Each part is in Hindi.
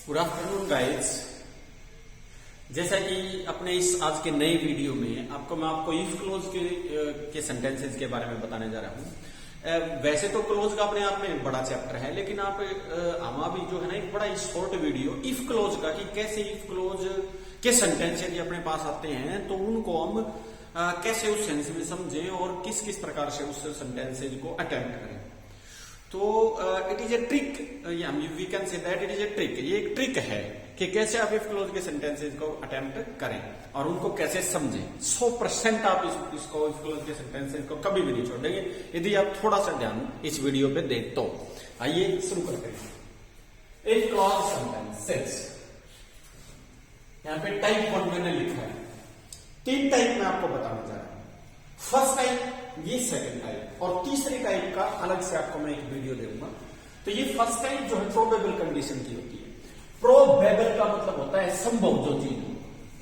Good afternoon guys. जैसा कि अपने इस आज के नए वीडियो में मैं आपको इफ क्लोज के सेंटेंसेस के बारे में बताने जा रहा हूँ। वैसे तो क्लोज का अपने आप में बड़ा चैप्टर है, लेकिन हम अभी जो है ना एक बड़ा शॉर्ट वीडियो इफ क्लोज का कि कैसे इफ क्लोज के सेंटेंस यदि अपने पास आते हैं तो उनको हम कैसे उस सेंस में समझें और किस किस प्रकार से उस सेंटेंसेज को अटेम्प्ट करें। तो it is a trick, we can say that it is a trick. ये एक ट्रिक है कि कैसे आप इफ क्लोज के सेंटेंसेज को अटेम्प्ट करें और उनको कैसे समझें। 100% आप इसको इफ क्लोज के सेंटेंसेज को कभी भी नहीं छोड़ेंगे यदि आप थोड़ा सा ध्यान इस वीडियो पे दें तो। आइए शुरू करते हैं। इफ क्लोज सेंटेंसेस, यहां पे टाइप 1 मैंने लिखा है। 3 टाइप मैं आपको बताना चाह रहा हूं। फर्स्ट टाइप, ये सेकंड टाइप और तीसरी टाइप का अलग से आपको मैं एक वीडियो दूंगा। तो ये फर्स्ट टाइप जो है प्रोबेबल कंडीशन की होती है। प्रोबेबल का मतलब होता है संभव जो चीज हो।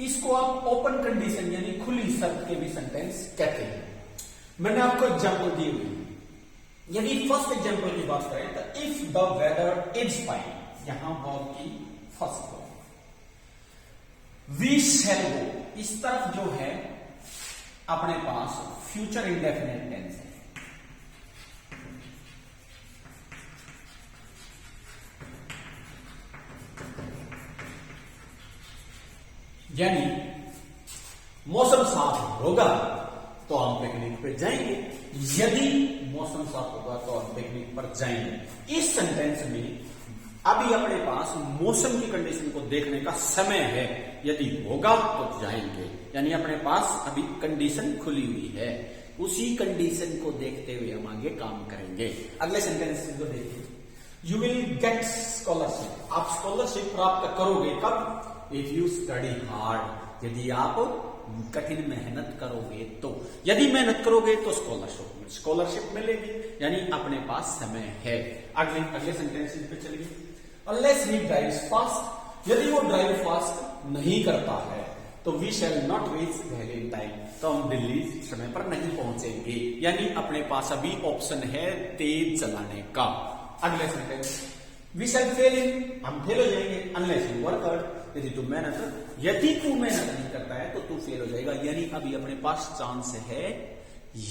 इसको आप ओपन कंडीशन यानी खुली शर्त के भी सेंटेंस कहते हैं। मैंने आपको एग्जांपल दी हुई है। यदि फर्स्ट एग्जांपल की बात करें तो if the weather is fine, यहां वर्ब की first form. We shall go, इस तरफ जो है अपने पास फ्यूचर इंडेफिनिट टेंस है। यानी मौसम साफ होगा तो हम पिकनिक पे जाएंगे। यदि मौसम साफ होगा तो हम पिकनिक पर जाएंगे। इस सेंटेंस में अभी अपने पास मौसम की कंडीशन को देखने का समय है। यदि होगा तो जाएंगे, यानी अपने पास अभी कंडीशन खुली हुई है। उसी कंडीशन को देखते हुए हम आगे काम करेंगे। अगले सेंटेंस को देखिए। यू विल गेट स्कॉलरशिप, आप स्कॉलरशिप प्राप्त करोगे कब? इफ यू स्टडी हार्ड, यदि आप कठिन मेहनत करोगे तो। यदि मेहनत करोगे तो स्कॉलरशिप मिलेगी, यानी अपने पास समय है। अगले सेंटेंस पे चलिए। अनलेस ही ड्राइव्स फास्ट, यदि वो ड्राइव फास्ट नहीं करता है तो we shall not reach Delhi in time, तो हम दिल्ली समय पर नहीं पहुंचेंगे। यानी अपने पास अभी ऑप्शन है तेज चलाने का। अगले सेंटेंस, वी शैल फेल इन, हम फेल हो जाएंगे। अनलेस यू वर्क हार्ड, यदि तू मेहनत नहीं करता है तो तू फेल हो जाएगा। यानी अभी अपने पास चांस है।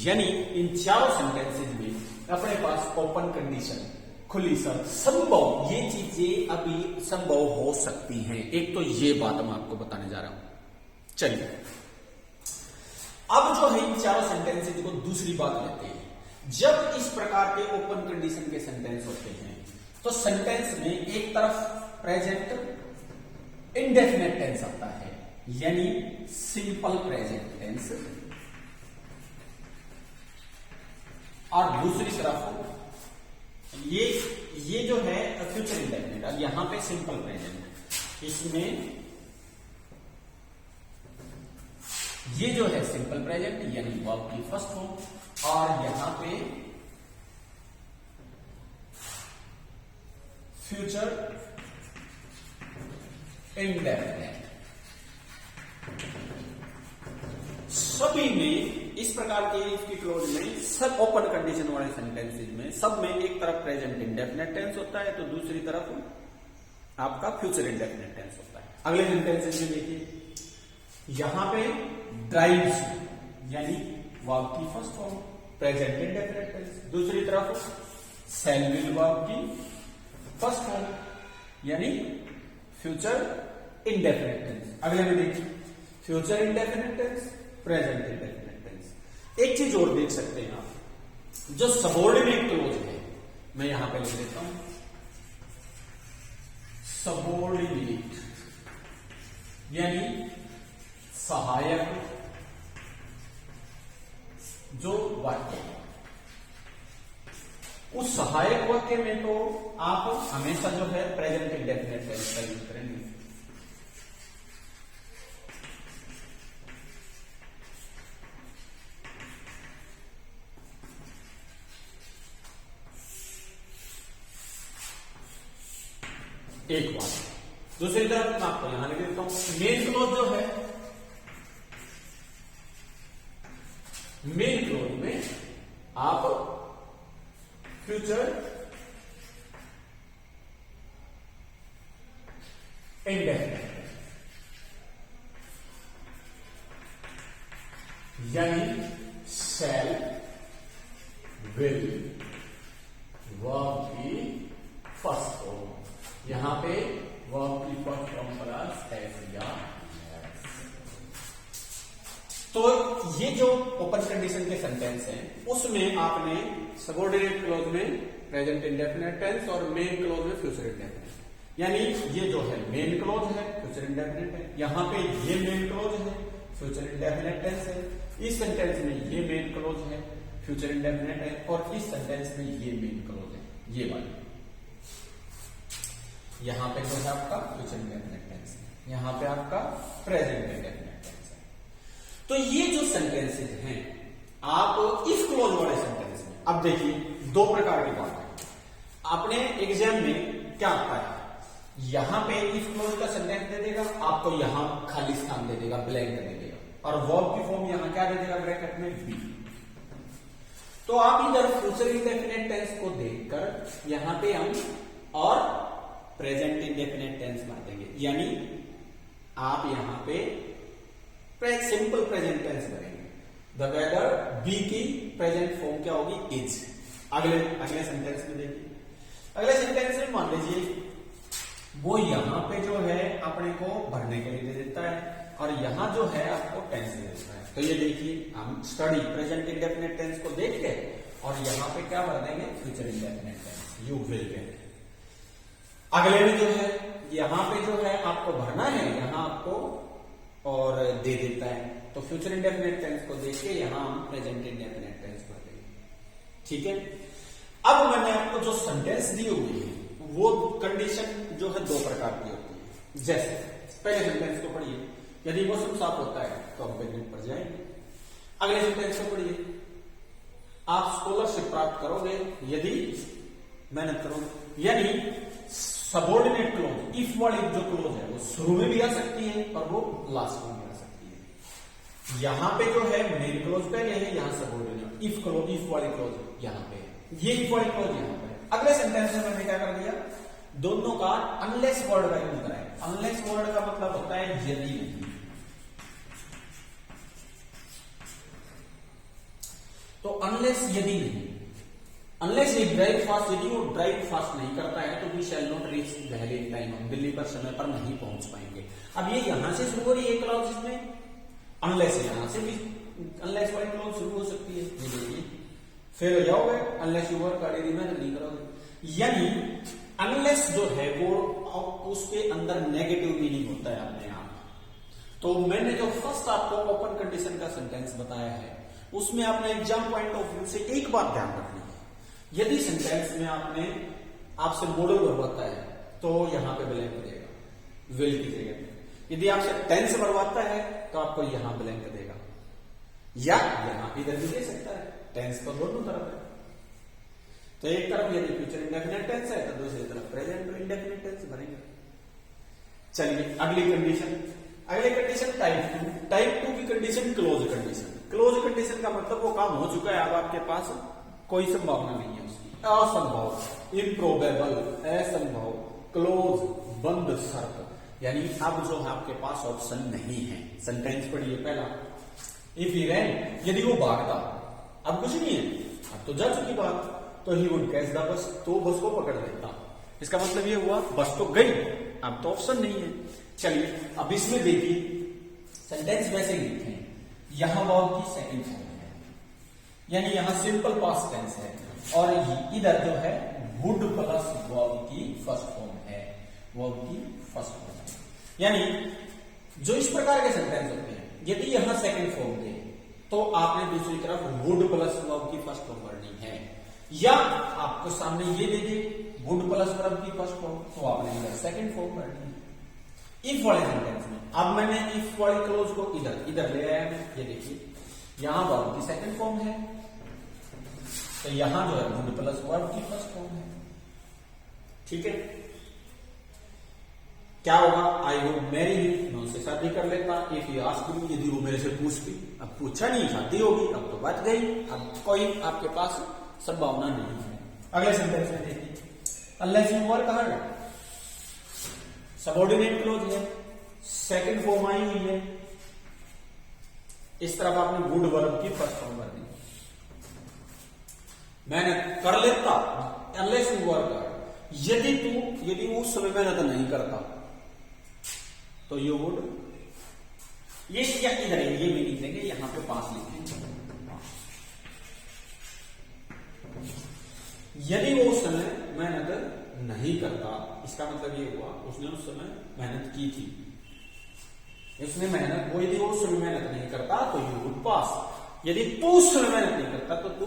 यानी इन चारों सेंटेंसेज में अपने पास ओपन कंडीशन, खुली शर्त, संभव, ये चीजें अभी संभव हो सकती हैं। एक तो ये बात मैं आपको बताने जा रहा हूं। चलिए अब जो है इन चारों सेंटेंसेज को दूसरी बात लेते हैं। जब इस प्रकार के ओपन कंडीशन के सेंटेंस होते हैं तो सेंटेंस में एक तरफ प्रेजेंट इंडेफिनिट टेंस आता है, यानी सिंपल प्रेजेंट टेंस, और दूसरी तरफ ये जो है फ्यूचर इंडेफिनिट। यहां पे सिंपल प्रेजेंट, इसमें ये जो है सिंपल प्रेजेंट यानी वर्ब की फर्स्ट फॉर्म, और यहां पे फ्यूचर इंडेफिनिट। सभी में इस प्रकार के इफ की क्लोज में, सब ओपन कंडीशन वाले सेंटेंसेज में, सब में एक तरफ प्रेजेंट इंडेफिनिट टेंस होता है तो दूसरी तरफ आपका फ्यूचर इंडेफिनिट टेंस होता है। अगले सेंटेंसेज में देखिए, यहां पे ड्राइव्स यानी वर्ब की first form present indefinite tense, दूसरी तरफ शैल विल वर्ब की फर्स्ट फॉर्म यानी फ्यूचर इंडेफिनिट टेंस। अगले में देखिए, future indefinite tense, present indefinite tense. एक चीज और देख सकते हैं आप, जो सबऑर्डिनेट क्लोज है, मैं यहां पे लिख देता हूं सबऑर्डिनेट, यानी सहायक जो वाक्य, उस सहायक वाक्य में तो आप हमेशा जो है प्रेजेंट इंडेफिनिट टेंस का यूज करेंगे। एक बात, दूसरी तरफ मैं आपको यहां लिख देता हूं। मेन क्लोज जो है, मेन क्लोज में आप फ्यूचर इंडेफिनेट यानी शैल, विल, वर्ब की फर्स्ट फॉर्म। यहां पे वर्ब की फर्स्ट फॉर्म प्लस एस या एस। तो ये जो ओपन कंडीशन के सेंटेंस हैं उसमें आपने सबऑर्डिनेट क्लॉज में प्रेजेंट इंडेफिनिट टेंस और मेन क्लॉज में फ्यूचर इंडेफिनिट, यानी ये जो है मेन क्लॉज है, फ्यूचर इंडेफिनिट है, यहां पे ये मेन क्लॉज है, फ्यूचर इंडेफिनिट टेंस है, इस सेंटेंस में ये मेन क्लॉज है, फ्यूचर इंडेफिनिट है, और इस सेंटेंस में ये मेन क्लॉज है, ये वाली। यहां पे जो है आपका फ्यूचर इंडेफिनिट टेंस है, यहां पे आपका प्रेजेंट इंडेफिनिट टेंस है। तो ये जो सेंटेंसेस हैं आप इफ क्लॉज वाले सेंटेंस में, अब देखिए दो प्रकार की बात है। आपने एग्जाम में क्या आता है, यहां पे इफ क्लॉज का सेंटेंस दे देगा, आपको यहां खाली स्थान दे देगा, ब्लैंक दे देगा, और वर्ब की फॉर्म यहां क्या दे देगा, ब्रैकेट में बी। तो आप इधर फ्यूचर इंडेफिनिट टेंस को देखकर यहां पे हम और प्रेजेंट इंडेफिनिट टेंस भर देंगे, यानी आप यहां पे सिंपल प्रेजेंट टेंस भरेंगे। द वेदर बी की प्रेजेंट फॉर्म क्या होगी, इज। अगले सेंटेंस में देखिए, अगले सेंटेंस में मान लीजिए वो यहां पे जो है अपने को भरने के लिए दे देता है, और यहां जो है आपको टेंस दे देता है। तो ये देखिए हम स्टडी प्रेजेंट इंडेफिनिट टेंस को देख के और यहां पे क्या भर देंगे, future indefinite tense, you will के। अगले में जो है यहां पे जो है आपको भरना है, यहां आपको और दे देता है, तो फ्यूचर इंडेफिनिट टेंस को देख के यहां हम प्रेजेंट इंडेफिनिट टेंस भर देंगे। ठीक है, अब मैंने आपको जो सेंटेंस दी हुई है वो कंडीशन जो है दो प्रकार की होती है। जैसे पहले सेंटेंस को पढ़िए, यदि मौसम साफ होता है तो हम प्रेजेंट पर जाएंगे। अगले सेंटेंस को पढ़िए, आप स्कॉलरशिप प्राप्त करोगे यदि मेहनत करोगे, यानी सबऑर्डिनेट क्लॉज इफ वाली जो क्लॉज है वो शुरू में भी आ सकती है और वो लास्ट में भी आ सकती है। यहां पे जो है मेन क्लॉज पहले है, यहां सबऑर्डिनेट इफ क्लॉज, इफ वाली क्लॉज यहां पे, ये इफ वाली क्लॉज यहां पे। अगले सेंटेंस में मैंने क्या कर दिया, दोनों का अनलेस वर्ड का यूज कराया। अनलेस वर्ड का मतलब होता है यदि नहीं, तो अनलेस यदि नहीं, अनलेस ये ड्राइव फास्ट, यदि वो ड्राइव फास्ट नहीं करता है तो we shall not reach Delhi in time, हम दिल्ली पर समय पर नहीं पहुंच पाएंगे। अब ये यहां से शुरू हो रही है क्लॉज, इसमें अनलेस यहां से भी अनलेस वाली क्लॉज शुरू हो सकती है, ये देखिए फिर जाओगे अनलेस यू वर्क करेगी में नहीं करोगे, यानी अनलेस जो है वो उसके अंदर नेगेटिव मीनिंग होता है अपने आप। तो मैंने जो फर्स्ट आपको ओपन कंडीशन का सेंटेंस बताया है उसमें आपने एग्जाम पॉइंट ऑफ व्यू से एक बात ध्यान रखनी है, यदि सेंटेंस में आपसे मॉडल भरवाता है तो यहां पे ब्लैंक देगा विल की जगह पे, यदि आपसे टेंस भरवाता है तो आपको यहां ब्लैंक देगा, या यहां इधर भी दे सकता है, टेंस तो दोनों तरफ है। तो एक तरफ यदि फ्यूचर इंडेफिनिट टेंस है तो दूसरी तरफ प्रेजेंट इंडेफिनिट टेंस भरेंगे। चलिए अगली कंडीशन, अगली कंडीशन टाइप टू की condition close condition. Close condition का मतलब वो काम हो चुका है, अब आपके पास कोई संभावना नहीं है उसकी, असंभव, इम्प्रोबेबल, असंभव, क्लोज, बंद शर्त, यानी अब जो है आपके पास ऑप्शन नहीं है। सेंटेंस पढ़िए पहला, इफ ही रैन, यदि वो भागता, अब कुछ नहीं है, अब तो जा चुकी बात, तो he would catch the bus, तो बस को पकड़ लेता। इसका मतलब ये हुआ बस तो गई, अब तो ऑप्शन नहीं है। चलिए अब इसमें देखिए सेंटेंस वैसे लिखे हैं, यहां वर्ब की सेकंड फॉर्म है, यानी यहां सिंपल पास्ट टेंस है, और इधर जो है वुड प्लस वर्ब की फर्स्ट फॉर्म है, वर्ब की फर्स्ट फॉर्म है। यानी जो इस प्रकार के सेंटेंस होते हैं, यदि यहां सेकंड फॉर्म दे तो आपने दूसरी तरफ वुड प्लस वर्ब की फर्स्ट फॉर्म भरनी है, या आपको सामने ये दे दे वुड प्लस वर्ब की फर्स्ट फॉर्म, तो आपने इधर सेकंड फॉर्म भरनी है। इफ वाले सेंटेंस में अब मैंने इफ वाली क्लोज को इधर ले आया मैं, ये देखिए यहां वर्ब की सेकंड फॉर्म है, तो यहां जो है वुड प्लस वर्ब की फर्स्ट फॉर्म है। ठीक है, क्या होगा, आई वुड मैरी हिम, मैं उससे शादी कर लेता। इफ ही आस्क्ड मी, यदि वो मेरे से पूछती, अब पूछा नहीं, शादी होगी, अब तो बात गई, अब कोई आपके पास संभावना नहीं है। अगले सेंटेंस में देखिए, unless you work hard, subordinate close है, सेकंड फॉर्म आई हुई है, इस तरफ आपने वुड वर्ब की फर्स्ट फॉर्म कर दी। मेहनत कर लेता अनलेस यू वर्क, यदि वो उस समय मेहनत नहीं करता तो यू वुड, ये क्या इधर है, ये मीनिंग देंगे, यहां पे पास लिखेंगे। यदि वो उस समय मेहनत नहीं करता, इसका मतलब ये हुआ उसने उस समय मेहनत की थी, उसने मेहनत, वो यदि वो उस समय मेहनत नहीं करता तो यू वुड पास। यदि तू उस समय मेहनत नहीं करता तो तू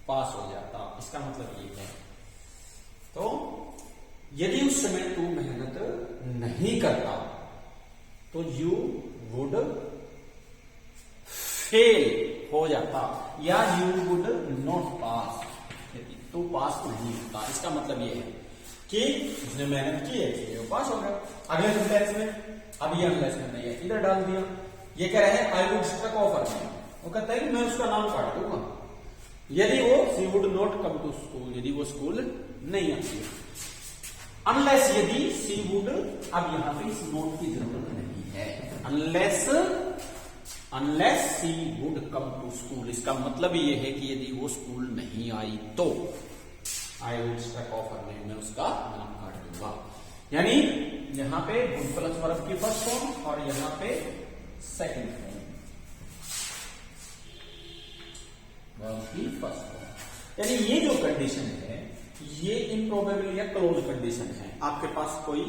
पास हो जाता, इसका मतलब ये है। तो यदि उस समय तू मेहनत नहीं करता तो यू वुड फेल हो जाता, या यू वुड नॉट पास, तू पास नहीं होता। इसका मतलब ये है कि उसने मेहनत की है इसलिए वो पास हो गया। अगले सेंटेंस में अब ये अनलेस में नहीं है, इधर डाल दिया। ये कह रहे हैं आई वुड स्ट्रक ऑफर में, वो कहता है कि मैं उसका नाम काट दूंगा यदि वो she would not come to school, यदि वो स्कूल नहीं आती है। अनलेस यदि सी वुड, अब यहां पे इस नोट की जरूरत नहीं है, unless she would come to school, इसका मतलब ये है कि यदि वो स्कूल नहीं आई तो आई वुड स्ट्रक ऑफर में, मैं उसका नाम काट दूंगा। यानी यहां पे वुड प्लस वर्ब की फर्स्ट फॉर्म और यहां पे सेकंड फॉर्म वर्ब की फर्स्ट फॉर्म। यानी ये जो कंडीशन है ये इम्प्रोबेबल या क्लोज कंडीशन है, आपके पास कोई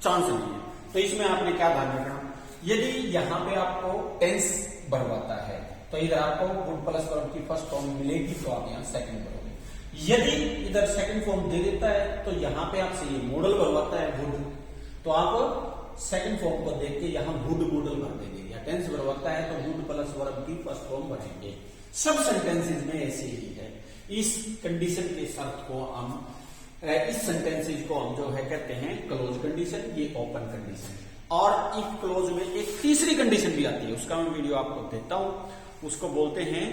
चांस नहीं है। तो इसमें आपने क्या ध्यान रखना, यदि यहां पे आपको टेंस बढ़वाता है तो इधर आपको वुड प्लस वर्ब की फर्स्ट फॉर्म मिलेगी, तो आप यहां सेकंड करोगे। यदि इधर सेकंड फॉर्म दे देता है तो यहां पे आपसे ये मॉडल भरवाता है वुड, तो आप सेकंड फॉर्म को देख के यहां वुड मॉडल भर देंगे, या टेंस भरवाता है तो वुड प्लस वर्ब की फर्स्ट फॉर्म भरेंगे। सब सेंटेंसेस में ऐसे ही है। इस कंडीशन के शर्त को हम, इस सेंटेंसेस को हम जो है कहते हैं क्लोज कंडीशन, ये ओपन कंडीशन। और इफ क्लोज में एक तीसरी कंडीशन भी आती है, उसका मैं वीडियो आपको देता हूं, उसको बोलते हैं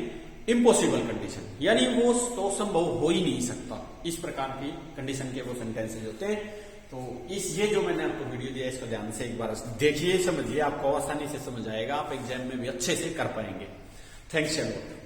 इम्पॉसिबल कंडीशन, यानी वो तो संभव हो ही नहीं सकता। इस प्रकार की कंडीशन के वो सेंटेंसेस होते हैं। तो ये जो मैंने आपको वीडियो दिया इसको ध्यान से एक बार देखिए, समझिए, आपको आसानी से समझ आएगा, आप एग्जाम में भी अच्छे से कर पाएंगे। Thanks a lot.